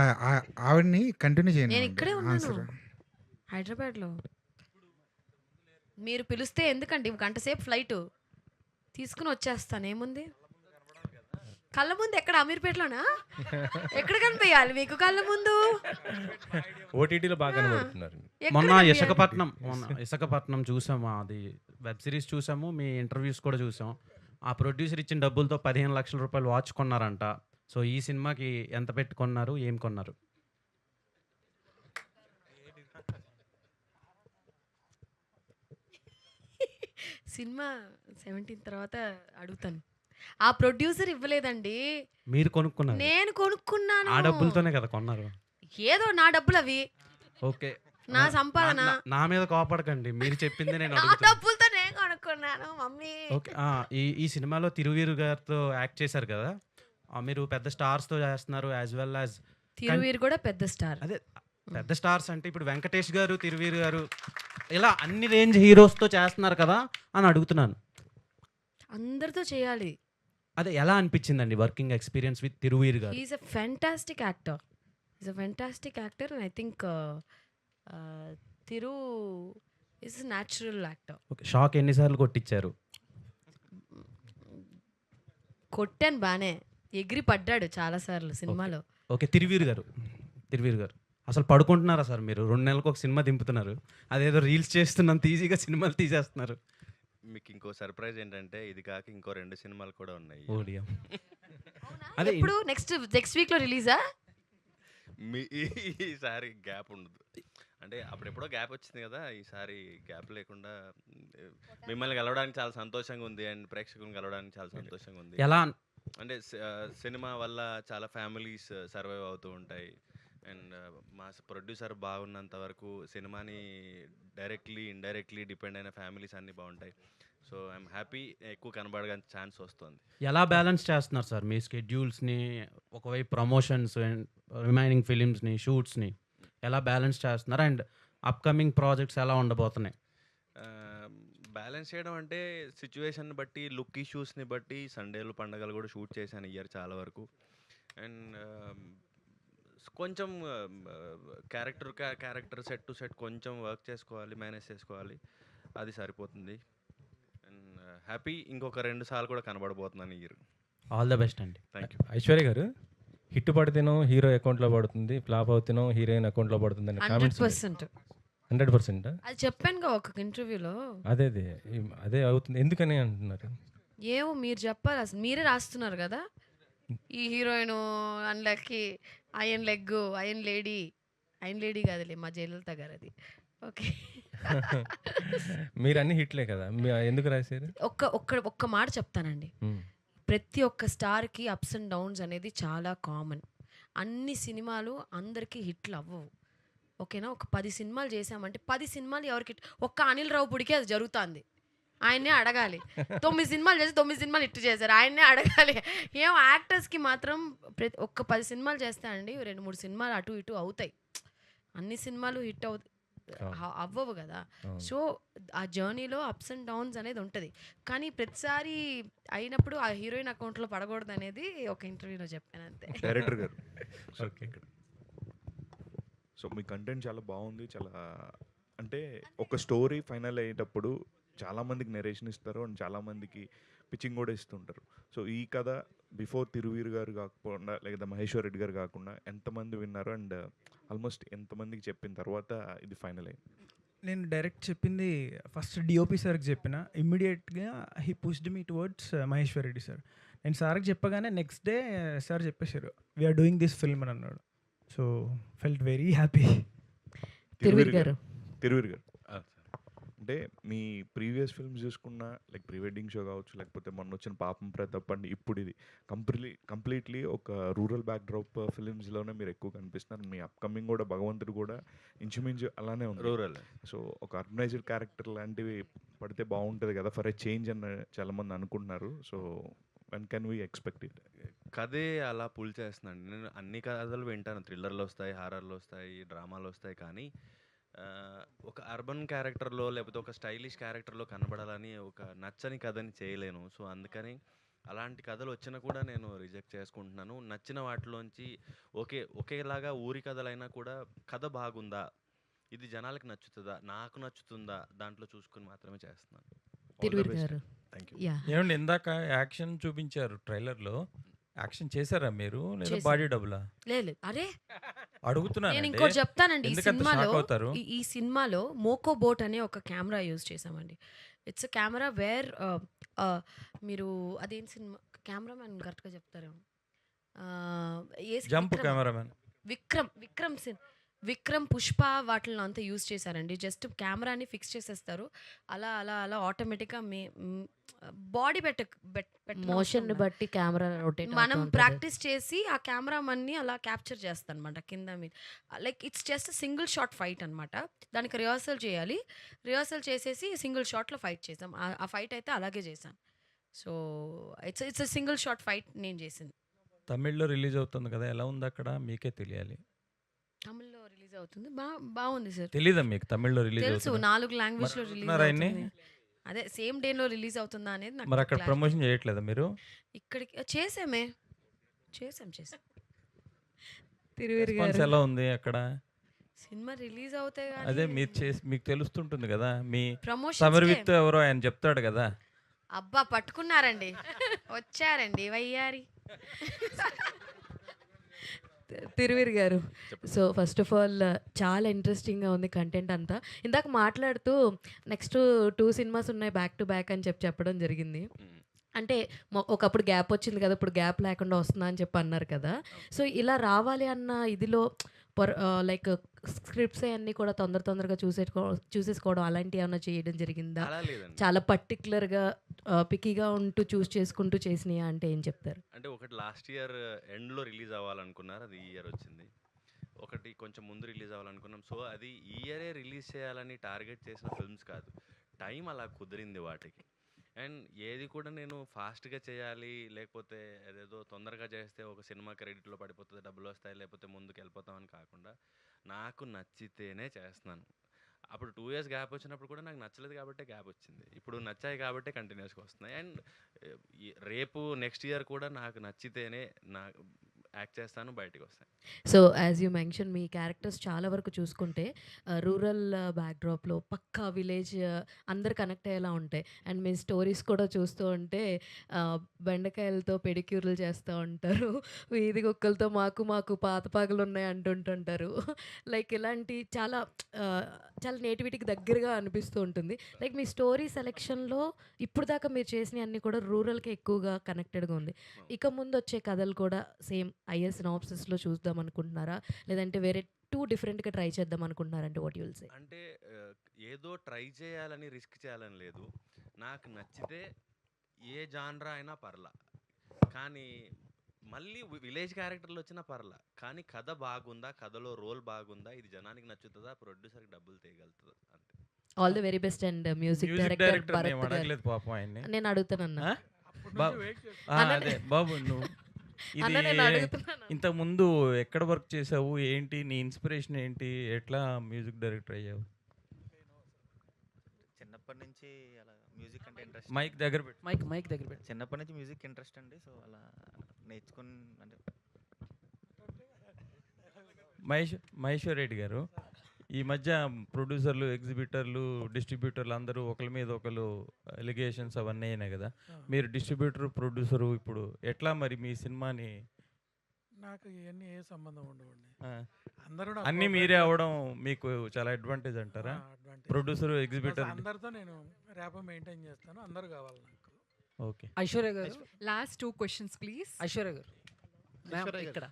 ఆవిడ్ని కంటిన్యూ
నేను
చేయండి.
ఇక్కడే ఉన్నాను హైదరాబాద్లో. మీరు పిలిస్తే ఎందుకండి, 1 గంట సేపు ఫ్లైట్ తీసుకుని వచ్చేస్తాను, ఏముంది. కళ్ళ ముందు ఎక్కడ, అమీర్పేటలోనా? ఎక్కడ కనిపించాలి మీకు కళ్ళ ముందు?
ఓటీటీలో బాగా కనబడుతున్నారు.
మొన్న ఇసకపట్నం చూసాము, అది వెబ్ సిరీస్ చూసాము, మీ ఇంటర్వ్యూస్ కూడా చూసాం. ఆ ప్రొడ్యూసర్ ఇచ్చిన డబ్బులతో 15 లక్షల రూపాయలు వాచ్ కొన్నారంట. సో ఈ సినిమాకి ఎంత పెట్టి కొన్నారు, ఏం కొన్నారు?
సినిమా 17 తర్వాత అడుగుతాను. ఆ ప్రొడ్యూసర్ ఇవ్వలేదండి,
మీరు కొనుక్కున్నారు.
నేను కొనుక్కున్నాను.
ఆ డబ్బులతోనే కదా కొన్నారు.
ఏదో నా డబ్బులు అవి,
ఓకే,
నా సంపాదన.
నా మీద కోపడకండి, మీరు చెప్పింది నేను
నా
అడుగుతాను.
డబ్బులతో నేను కొనుక్కున్నాను మమ్మీ.
ఓకే, ఈ సినిమాలో తిరువీరు గారితో యాక్ట్ చేశారు కదా, మీరు పెద్ద స్టార్స్తో చేస్తున్నారు యాజ్ వెల్ యాజ్.
తిరువీరు కూడా పెద్ద స్టార్.
అదే పెద్ద స్టార్స్ అంటే ఇప్పుడు వెంకటేష్ గారు, తిరువీరు గారు, ఇలా అన్ని రేంజ్ హీరోస్తో చేస్తున్నారు కదా అని అడుగుతున్నాను.
అందరితో చేయాలి.
అదే ఎలా అనిపించిందండి working experience with Thiruveer garu?
Is a fantastic actor, and I think Thiru is a natural actor.
Okay, shock ఎన్నిసార్లు కొట్టించారు?
కొట్టాను బానే, ఎగిరి పడ్డాడు చాలాసార్లు సినిమాలో.
ఓకే, తిరువీర్ గారు అసలు పడుకుంటున్నారా సార్ మీరు? 2 నెలలకు ఒక సినిమా దింపుతున్నారు, అదేదో రీల్స్ చేస్తున్నంత ఈజీగా సినిమాలు తీసేస్తున్నారు.
మీకు ఇంకో సర్ప్రైజ్ ఏంటంటే ఇది కాక ఇంకో 2 సినిమాలు కూడా ఉన్నాయి.
ఓడియం.
అదే ఇప్పుడు నెక్స్ట్ వీక్ లో రిలీజా?
ఈసారి గ్యాప్ ఉండదు. అంటే అప్పుడెప్పుడో గ్యాప్ వచ్చింది కదా, ఈసారి గ్యాప్ లేకుండా మిమ్మల్ని కలవడానికి చాలా సంతోషంగా ఉంది అండ్ ప్రేక్షకులను కలవడానికి చాలా సంతోషంగా ఉంది.
ఎలా
అంటే సినిమా వల్ల చాలా ఫ్యామిలీస్ సర్వైవ్ అవుతూ ఉంటాయి అండ్ మా ప్రొడ్యూసర్ బాగున్నంత వరకు సినిమాని డైరెక్ట్లీ ఇండైరెక్ట్లీ డిపెండ్ అయిన ఫ్యామిలీస్ అన్నీ బాగుంటాయి. సో ఐఎమ్ హ్యాపీ, ఎక్కువ కనబడడానికి ఛాన్స్ వస్తుంది.
ఎలా బ్యాలెన్స్ చేస్తున్నారు సార్ మీ స్కెడ్యూల్స్ని? ఒకవైపు ప్రమోషన్స్ అండ్ రిమైనింగ్ ఫిలిమ్స్ని, షూట్స్ని ఎలా బ్యాలెన్స్ చేస్తున్నారు? అండ్ అప్కమింగ్ ప్రాజెక్ట్స్ ఎలా ఉండబోతున్నాయి?
బ్యాలెన్స్ చేయడం అంటే సిచ్యువేషన్ బట్టి, లుక్ ఇష్యూస్ని బట్టి సండేలు పండగలు కూడా షూట్ చేశాను ఇయర్ చాలా వరకు. అండ్ కొంచెం క్యారెక్టర్ సెట్ టు సెట్ కొంచెం వర్క్ చేసుకోవాలి, మేనేజ్ చేసుకోవాలి, అది సరిపోతుంది. అండ్ హ్యాపీ, ఇంకొక 2 సార్లు కూడా కనబడబోతున్నాను ఈ ఇయర్.
ఆల్ ద బెస్ట్ అండి.
Thank you.
Aishwarya garu, hit పడితేనో hero అకౌంట్లో పడుతుంది, ఫ్లాప్ అవుతేనో హీరోయిన్ అకౌంట్లో పడుతుంది అని కామెంట్స్ 100%.
అది చెప్పానుగా ఒక ఇంటర్వ్యూలో.
అదే అవుతుంది, ఎందుకని అంటున్నారు?
ఏమో మీరు చెప్పాలి, అసలు మీరే రాస్తున్నారు కదా, ఈ హీరోయిన్ అందులోకి అయన్ లెగ్, అయన్ లేడీ కాదులే మా జయలలిత గారు, అది ఓకే.
మీరు అన్ని హిట్లే కదా, ఎందుకు రాశారు?
ఒక్క మాట చెప్తానండి, ప్రతి ఒక్క స్టార్కి అప్స్ అండ్ డౌన్స్ అనేది చాలా కామన్. అన్ని సినిమాలు అందరికీ హిట్లు అవ్వవు, ఓకేనా? ఒక 10 సినిమాలు చేసామంటే 10 సినిమాలు ఎవరికి ఒక్క అనిల్ రావుపూడికి అది జరుగుతుంది, ఆయన్నే అడగాలి. 9 సినిమాలు చేసి 9 సినిమాలు హిట్ చేశారు, ఆయన్నే అడగాలి. ఏం యాక్టర్స్కి మాత్రం ఒక్క 10 సినిమాలు చేస్తానండి, 2-3 సినిమాలు అటు ఇటు అవుతాయి, అన్ని సినిమాలు హిట్ అవ్వవు కదా. సో ఆ జర్నీలో అప్స్ అండ్ డౌన్స్ అనేది ఉంటుంది, కానీ ప్రతిసారి అయినప్పుడు ఆ హీరోయిన్ అకౌంట్లో పడకూడదు అనేది ఒక ఇంటర్వ్యూలో చెప్పాను అంతే.
డైరెక్టర్ గారు, సో మీ కంటెంట్ చాలా బాగుంది. చాలా అంటే ఒక స్టోరీ ఫైనల్ అయ్యేటప్పుడు చాలామందికి నెరేషన్ ఇస్తారు అండ్ చాలామందికి పిచ్చింగ్ కూడా ఇస్తుంటారు. సో ఈ కథ బిఫోర్ తిరువీర్ గారు కాకుండా లేదా మహేశ్వర్ రెడ్డి గారు కాకుండా ఎంతమంది విన్నారు అండ్ ఆల్మోస్ట్ ఎంతమందికి చెప్పిన తర్వాత ఇది ఫైనల్ అయింది?
నేను డైరెక్ట్ చెప్పింది ఫస్ట్ డిఓపి సార్కి చెప్పిన, ఇమ్మీడియట్గా he pushed me towards Maheshwar Reddy sir. నేను సార్కి చెప్పగానే నెక్స్ట్ డే సార్ చెప్పేశారు వీఆర్ డూయింగ్ దిస్ ఫిల్మ్ అని అన్నాడు. So felt very happy.
Thiruveer గారు అంటే మీ ప్రీవియస్ ఫిల్మ్స్ చూసుకున్నా, లైక్ ప్రీ వెడ్డింగ్ షో కావచ్చు, లేకపోతే మొన్న వచ్చిన పాపం ప్రతాప్ అండి, ఇప్పుడు ఇది కంప్లీట్లీ ఒక రూరల్ బ్యాక్డ్రాప్ ఫిలిమ్స్లోనే మీరు ఎక్కువ కనిపిస్తున్నారు. మీ అప్కమింగ్ కూడా భగవంతుడు కూడా ఇంచుమించు అలానే ఉంది,
రూరల్.
సో ఒక ఆర్గనైజ్డ్ క్యారెక్టర్ లాంటివి పడితే బాగుంటుంది కదా ఫర్ ఎ చేంజ్ అని చాలామంది అనుకుంటున్నారు. So when can we expect it?
కథే అలా పుల్ చేస్తున్నాను నేను. అన్ని కథలు వింటాను, థ్రిల్లర్లు వస్తాయి, హారర్లు వస్తాయి, డ్రామాలు వస్తాయి, కానీ ఒక అర్బన్ క్యారెక్టర్లో లేకపోతే ఒక స్టైలిష్ క్యారెక్టర్లో కనబడాలని ఒక నచ్చని కథని చేయలేను. సో అందుకని అలాంటి కథలు వచ్చినా కూడా నేను రిజెక్ట్ చేసుకుంటున్నాను. నచ్చిన వాటిలోంచి ఒకేలాగా ఊరి కథలైనా కూడా కథ బాగుందా, ఇది జనాలకు నచ్చుతుందా, నాకు నచ్చుతుందా, దాంట్లో చూసుకుని మాత్రమే చేస్తున్నాను. Thank you.
ఏమండి, ఇందాక యాక్షన్ చూపించారు ట్రైలర్లో, యాక్షన్ చేశారా మీరు లేదా బాడీ డబులా?
లేదు, అరే
అడుగుతున్నాను.
నేను ఇంకోటి చెప్తానండి, ఈ సినిమాలో మోకో బోట్ అనే ఒక కెమెరా యూజ్ చేసామండి. ఇట్స్ అ కెమెరా వేర్ మీరు అదేం సినిమా కెమెరామెన్ కరెక్ట్గా చెప్తారేమో,
జంప్ కెమెరామెన్
విక్రమ్ పుష్ప వాటిల్లో అంతా యూజ్ చేశారండి. జస్ట్ కెమెరాని ఫిక్స్ చేసేస్తారు, అలా అలా అలా ఆటోమేటిక్గా బాడీ
మోషన్ బట్టి కెమెరా రొటేట్
మనం ప్రాక్టీస్ చేసి ఆ కెమెరా మన్ని అలా క్యాప్చర్ చేస్తాం అనమాట కింద మీద. Like it's just single shot fight అనమాట. దానికి రిహార్సల్ చేయాలి, రిహార్సల్ చేసేసి సింగిల్ షాట్లో ఫైట్ చేసాం. ఆ ఫైట్ అయితే అలాగే చేశాను. So it's single shot fight నేను చేసింది.
తమిళ్లో రిలీజ్ అవుతుంది కదా, ఎలా ఉంది అక్కడ మీకే తెలియాలి.
తమిళ్లో రిలీజ్ అవుతుంది, బాగుంది సార్.
తెలీదా మీకు తమిళ్లో రిలీజ్
తెలుసు, 4 లాంగ్వేజ్లో రిలీజ్ అవుతుంది. అదే సేమ్ డేలో రిలీజ్ అవుతుందా అనేది నాకు.
మరి అక్కడ ప్రమోషన్ చేయట్లేదా మీరు?
ఇక్కడికి చేసాం.
తిరువీర్ గారు
ఎలా ఉంది అక్కడ?
సినిమా రిలీజ్ అవుతాయి
అదే మీరు మీకు తెలుస్తుంటుంది కదా, మీ
ప్రమోషన్
సమర్విత్ ఎవరో ఆయన చెప్తాడు కదా.
అబ్బా పట్టుకున్నారండి, వచ్చారండి వయ్యారి.
తిరువీర్ గారు, సో ఫస్ట్ ఆఫ్ ఆల్ చాలా ఇంట్రెస్టింగ్గా ఉంది కంటెంట్ అంతా. ఇందాక మాట్లాడుతూ నెక్స్ట్ 2 సినిమాస్ ఉన్నాయి బ్యాక్ టు బ్యాక్ అని చెప్పడం జరిగింది. అంటే ఒకప్పుడు గ్యాప్ వచ్చింది కదా, ఇప్పుడు గ్యాప్ లేకుండా వస్తుందా అని చెప్పి అన్నారు కదా. సో ఇలా రావాలి అన్న ఇదిలో లైక్ స్క్రిప్ట్స్ అన్నీ కూడా తొందరగా చూసేసుకోవడం అలాంటివి ఏమైనా చేయడం జరిగిందా?
అలా లేదండి.
చాలా పర్టికులర్గా పికీగా ఉంటూ చూస్ చేసుకుంటూ చేసినాయా అంటే ఏం చెప్తారు?
అంటే ఒకటి లాస్ట్ ఇయర్ ఎండ్లో రిలీజ్ అవ్వాలనుకున్నారు, అది ఈ ఇయర్ వచ్చింది. ఒకటి కొంచెం ముందు రిలీజ్ అవ్వాలనుకున్నాం. సో అది ఈ ఇయరే రిలీజ్ చేయాలని టార్గెట్ చేసిన ఫిల్మ్స్ కాదు, టైం అలా కుదిరింది వాటికి. అండ్ ఏది కూడా నేను ఫాస్ట్గా చేయాలి, లేకపోతే అదేదో తొందరగా చేస్తే ఒక సినిమా క్రెడిట్లో పడిపోతుంది, డబ్బులు వస్తాయి, లేకపోతే ముందుకు వెళ్ళిపోతామని కాకుండా నాకు నచ్చితేనే చేస్తున్నాను. అప్పుడు 2 ఇయర్స్ గ్యాప్ వచ్చినప్పుడు కూడా నాకు నచ్చలేదు కాబట్టి గ్యాప్ వచ్చింది, ఇప్పుడు నచ్చాయి కాబట్టి కంటిన్యూస్గా వస్తున్నాయి. అండ్ రేపు నెక్స్ట్ ఇయర్ కూడా నాకు నచ్చితేనే యాక్ట్ చేస్తాను, బయటికి వస్తాను.
So as you mention me characters చాలా వరకు చూసుకుంటే రూరల్ బ్యాక్డ్రాప్లో పక్కా విలేజ్ అందరు కనెక్ట్ అయ్యేలా ఉంటాయి. అండ్ మీ స్టోరీస్ కూడా చూస్తూ ఉంటే బెండకాయలతో పెడిక్యూర్లు చేస్తూ ఉంటారు, వీధి కుక్కలతో మాకు పాతపాకలు ఉన్నాయి అంటుంటుంటారు. లైక్ ఇలాంటి చాలా చాలా నేటివిటీకి దగ్గరగా అనిపిస్తూ ఉంటుంది. లైక్ మీ స్టోరీ సెలెక్షన్లో ఇప్పుడు దాకా మీరు చేసినవి అన్నీ కూడా రూరల్కి ఎక్కువగా కనెక్టెడ్గా ఉంది. ఇక ముందు వచ్చే కథలు కూడా సేమ్ ఐఎస్ సినాప్సిస్లో చూద్దాం అనుకుంటున్నారా, లేదంటే వేరే 2 డిఫరెంట్గా ట్రై చేద్దాం అనుకుంటున్నారా? అంటే వాట్ యు విల్ సే?
అంటే ఏదో ట్రై చేయాలని రిస్క్ చేయాలని లేదు, నాకు నచ్చితే ఏ జాన్రా అయినా పర్లా, కానీ మళ్ళీ విలేజ్ క్యారెక్టర్లు వచ్చినా పర్లా, కానీ కథ బాగుందా, కథలో రోల్ బాగుందా, ఇది జనానికి నచ్చుతుందా, ప్రొడ్యూసర్కి డబ్బులు తేగలుగుతుందా, అంతే.
All the very best. And music director Bharat గారు,
పాపం ఆయన్ని
నేను అడుగుతానన్నా.
అదే బాబు, నువ్వు ఇంతకుముందు ఎక్కడ వర్క్ చేసావు, ఏంటి నీ ఇన్స్పిరేషన్ ఏంటి, ఎట్లా మ్యూజిక్ డైరెక్టర్ అయ్యావు?
చిన్నప్పటి నుంచి అలా మ్యూజిక్ అంటే ఇంట్రెస్ట్.
మైక్ దగ్గర పెట్టు.
మైక్ దగ్గర పెట్టు. చిన్నప్పటి నుంచి మ్యూజిక్ ఇంట్రెస్ట్ అండి, సో అలా నేర్చుకుని అంటే
మహేశ్వర్ రెడ్డి గారు, ఈ మధ్య ప్రొడ్యూసర్లు, ఎగ్జిబిటర్లు, డిస్ట్రిబ్యూటర్లు అందరూ ఒకరి మీద ఒకరు ఎలిగేషన్స్ అవన్నీ అయినాయి కదా. మీరు డిస్ట్రిబ్యూటర్, ప్రొడ్యూసరు, ఇప్పుడు ఎట్లా మరి మీ సినిమాని?
నాకు ఇవన్నీ ఏ సంబంధం ఉండవండి.
అన్నీ మీరే అవ్వడం మీకు చాలా అడ్వాంటేజ్ అంటారా? ప్రొడ్యూసర్, ఎగ్జిబిటర్
అందరితో నేను ర్యాప్ మెయింటైన్ చేస్తాను, అందరు కావాలి నాకు.
ఓకే.
ఐశ్వర్య గారు, లాస్ట్ 2 క్వశ్చన్స్ ప్లీజ్.
ఐశ్వర్య గారు, ఇక్కడ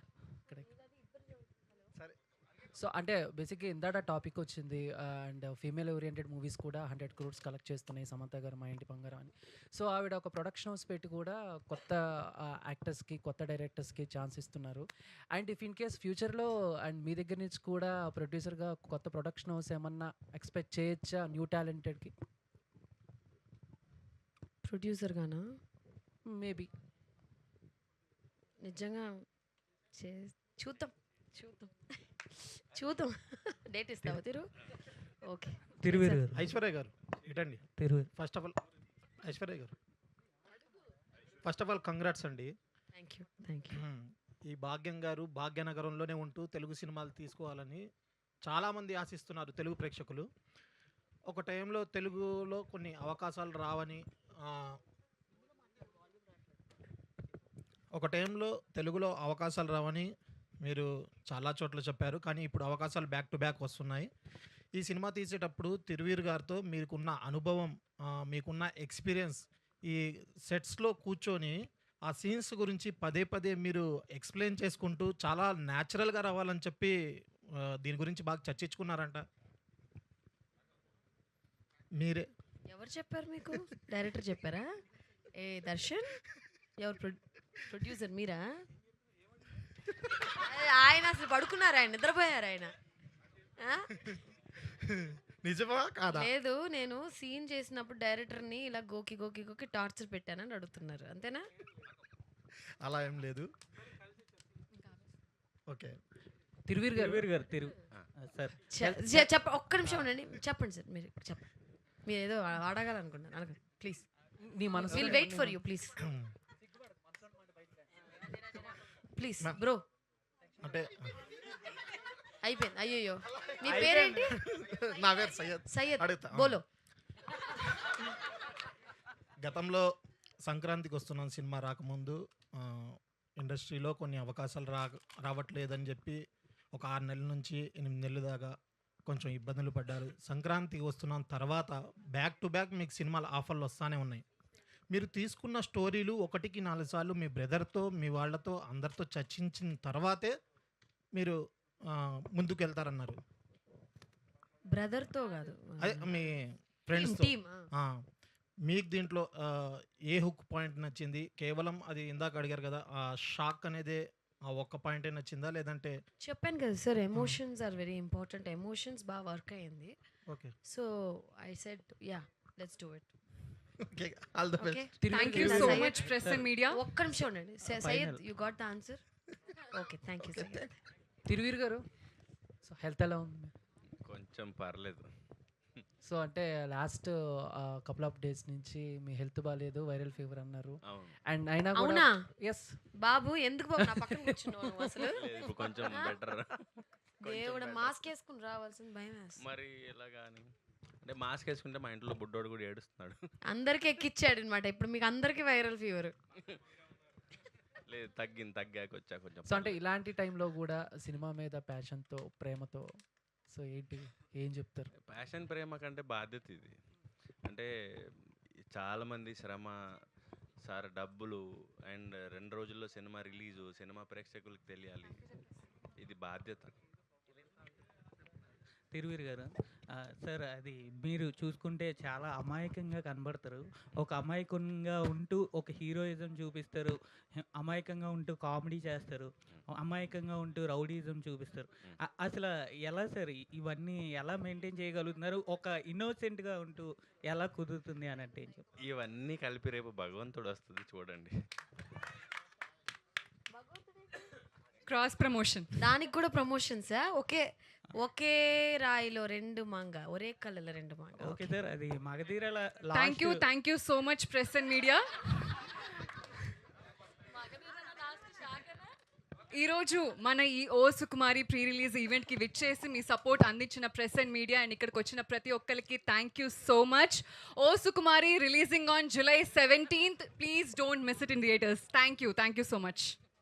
సో అంటే బేసిక్గా ఇందాక టాపిక్ వచ్చింది అండ్ ఫీమేల్ ఓరియంటెడ్ మూవీస్ కూడా 100 crores కలెక్ట్ చేస్తున్నాయి సమంత గారు, మా ఇంటి బంగారం అని. సో ఆవిడ ఒక ప్రొడక్షన్ హౌస్ పెట్టి కూడా కొత్త యాక్టర్స్కి, కొత్త డైరెక్టర్స్కి ఛాన్స్ ఇస్తున్నారు. అండ్ ఇఫ్ ఇన్ కేస్ ఫ్యూచర్లో అండ్ మీ దగ్గర నుంచి కూడా ప్రొడ్యూసర్గా కొత్త ప్రొడక్షన్ హౌస్ ఏమన్నా ఎక్స్పెక్ట్ చేయొచ్చా న్యూ టాలెంటెడ్కి?
ప్రొడ్యూసర్గానా?
మేబీ
నిజంగా చూద్దాం చూద్దాం. డేట్ ఇస్తావా తిరు? ఓకే.
తిరువీర్ గారు,
ఐశ్వర్య గారు ఇటండి.
Thiruveer,
first of all Aishwarya garu, first of all congrats అండి.
Thank you.
ఈ భాగ్యం గారు భాగ్యనగరంలోనే ఉంటూ తెలుగు సినిమాలు తీసుకోవాలని చాలామంది ఆశిస్తున్నారు తెలుగు ప్రేక్షకులు. ఒక టైంలో తెలుగులో కొన్ని అవకాశాలు రావని, ఒక టైంలో తెలుగులో అవకాశాలు రావని మీరు చాలా చోట్ల చెప్పారు, కానీ ఇప్పుడు అవకాశాలు బ్యాక్ టు బ్యాక్ వస్తున్నాయి. ఈ సినిమా తీసేటప్పుడు తిరువీర్ గారితో మీకున్న అనుభవం, మీకున్న ఎక్స్పీరియన్స్, ఈ సెట్స్లో కూర్చొని ఆ సీన్స్ గురించి పదే మీరు ఎక్స్ప్లెయిన్ చేసుకుంటూ చాలా న్యాచురల్గా రావాలని చెప్పి దీని గురించి బాగా చర్చించుకున్నారంట. మీరే
ఎవరు చెప్పారు మీకు? డైరెక్టర్ చెప్పారా? ఏ దర్శన్? ఎవరు ప్రొడ్యూసర్? మీరా? ఆయన అసలు పడుకున్నారు, ఆయన నిద్రపోయారు ఆయన.
నిజమా కాదా?
లేదు, నేను సీన్ చేసినప్పుడు డైరెక్టర్ని ఇలా గోకి టార్చర్ పెట్టానని అడుగుతున్నారు, అంతేనా?
అలా ఏం లేదు. ఓకే.
తిరువీర్ గారు
చెప్ప ఒక్క నిమిషం ఉండండి, చెప్పండి సార్. మీరు చెప్పండి, మీరు ఏదో అడగాలనుకుంటున్నాను, అడగండి ప్లీజ్.
నీ మనసు
will wait for you please. Please bro.
అంటే
అయిపోయింది. అయ్యో, మీ పేరేంటి?
నా పేరు సయ్యద్.
సయ్యద్,
అడుగుతా.
బోలో.
గతంలో సంక్రాంతికి వస్తున్నాను సినిమా రాకముందు ఇండస్ట్రీలో కొన్ని అవకాశాలు రావట్లేదని చెప్పి ఒక 6 నెలల నుంచి 8 నెలల దాకా కొంచెం ఇబ్బందులు పడ్డారు. సంక్రాంతికి వస్తున్న తర్వాత బ్యాక్ టు బ్యాక్ మీకు సినిమాల ఆఫర్లు వస్తూనే ఉన్నాయి. మీరు తీసుకున్న స్టోరీలు 1కి 4 సార్లు మీ బ్రదర్తో, మీ వాళ్ళతో, అందరితో చర్చించిన తర్వాతే మీరు ముందుకెళ్తారన్నారు.
బ్రదర్‌తో గాదు.
అదే మీ ఫ్రెండ్స్‌తో.
టీమ్.
మీకు దీంట్లో ఏ హుక్ పాయింట్ నచ్చింది? కేవలం అది ఇందాక అడిగారు కదా! ఆ షాక్ అనేదే ఆ ఒక్క పాయింటే నచ్చిందా? లేదంటే
చెప్పాను కదా sir, emotions are very important. Emotions బాగా వర్క్ అయింది.
Okay.
So I said ya let's do it.
Okay. All the
okay.
Best.
Thank you so much, press and media.
ఒక్క నిమిషం ఉండండి. Syed you got the answer? Okay. Thank you Syed.
Thiruveer గారు, so health ఎలా ఉంది?
కొంచెం పర్లేదు.
సో అంటే లాస్ట్ కపుల్ ఆఫ్ డేస్ నుంచి మీ హెల్త్ బాగాలేదు, వైరల్ ఫీవర్ అన్నారు. అండ్ అయినా కూడా
అవునా?
ఎస్.
బాబు ఎందుకు బాబు నా పక్కన కూర్చున్నావు నువ్వు అసలు?
లేదు, ఇప్పుడు కొంచెం బెటర్.
దేవుడా, మాస్క్ వేసుకుని రావాల్సింది భయం వేస్తుంది.
మరి ఎలాగా అని అంటే మాస్క్ వేసుకుంటే మా ఇంట్లో బుడ్డోడు కూడా ఏడుస్తున్నాడు.
అందరికి ఎక్కిచ్చాడు అనమాట. ఇప్పుడు మీకు అందరికి వైరల్ ఫీవర్.
లేదు, తగ్గాక వచ్చా కొంచెం.
సో అంటే ఇలాంటి టైంలో కూడా సినిమా మీద ప్యాషన్తో, ప్రేమతో, సో ఏంటి ఏం చెప్తారు?
ప్యాషన్ ప్రేమ కంటే బాధ్యత ఇది. అంటే చాలామంది శ్రమ సార్, డబ్బులు అండ్ 2 రోజుల్లో సినిమా రిలీజు, సినిమా ప్రేక్షకులకు తెలియాలి, ఇది బాధ్యత.
తిరువీర్ గారు, సార్ అది మీరు చూసుకుంటే చాలా అమాయకంగా కనబడతారు. ఒక అమాయకంగా ఉంటూ ఒక హీరోయిజం చూపిస్తారు, అమాయకంగా ఉంటూ కామెడీ చేస్తారు, అమాయకంగా ఉంటూ రౌడీజం చూపిస్తారు. అసలు ఎలా సార్ ఇవన్నీ ఎలా మెయింటైన్ చేయగలుగుతున్నారు? ఒక ఇన్నోసెంట్గా ఉంటూ ఎలా కుదురుతుంది అని అంటే ఏం చెప్తారు?
ఇవన్నీ కలిపి రేపు భగవంతుడు వస్తుంది చూడండి.
Cross promotion.
దానికి కూడా ప్రమోషన్సా? ఒకే రాయిలో 2 మాంగ, ఒరే కళ్ళలో 2 మాంగ.
ఓకే సార్, అది మగధీరల
thank you so much press and media. ఈరోజు మన ఈ ఓ సుకుమారి ప్రీ రిలీజ్ ఈవెంట్కి విచ్చేసి మీ సపోర్ట్ అందించిన ప్రెస్ అండ్ మీడియా అండ్ ఇక్కడికి వచ్చిన ప్రతి ఒక్కరికి thank you so much. O Sukumari releasing on July 17th. Please don't miss it in theatres. Thank you so much.